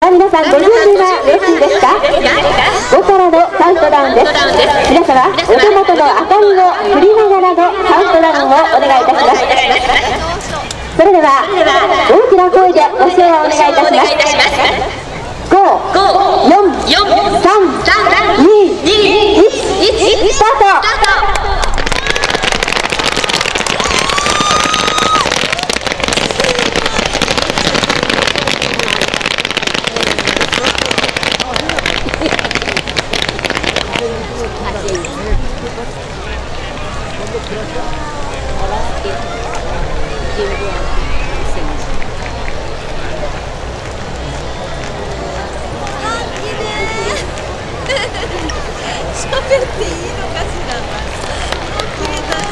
さあ皆さん、ご準備はよろしいですか。5からのカウントダウンです。皆様、お手元の明かりを振りながらのカウントダウンをお願いいたします。それでは大きな声でご唱和をお願いいたします。5、4、3、2、1、スタート。喋っていいのかしら。切れたし。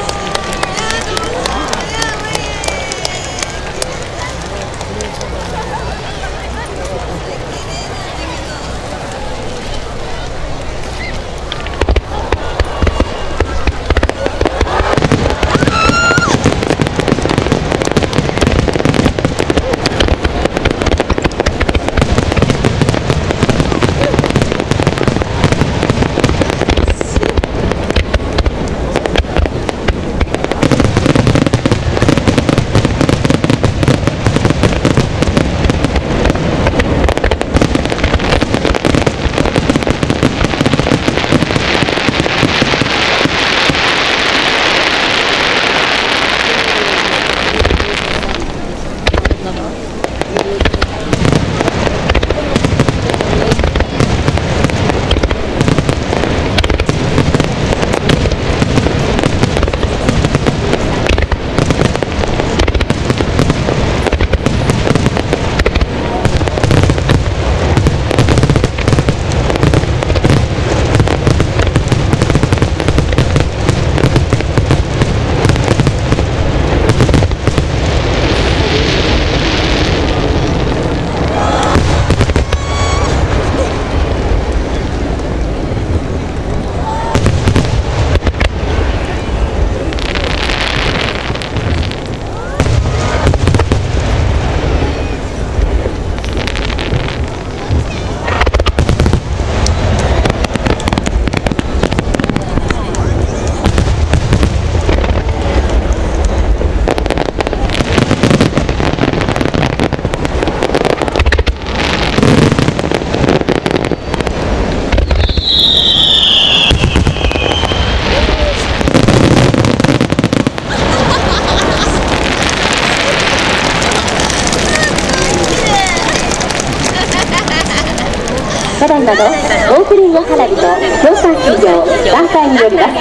ただいまのオープニング花火と協賛企業団体によります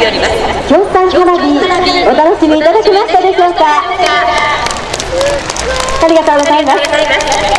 協賛花火、お楽しみいただけましたでしょうか。ありがとうございます。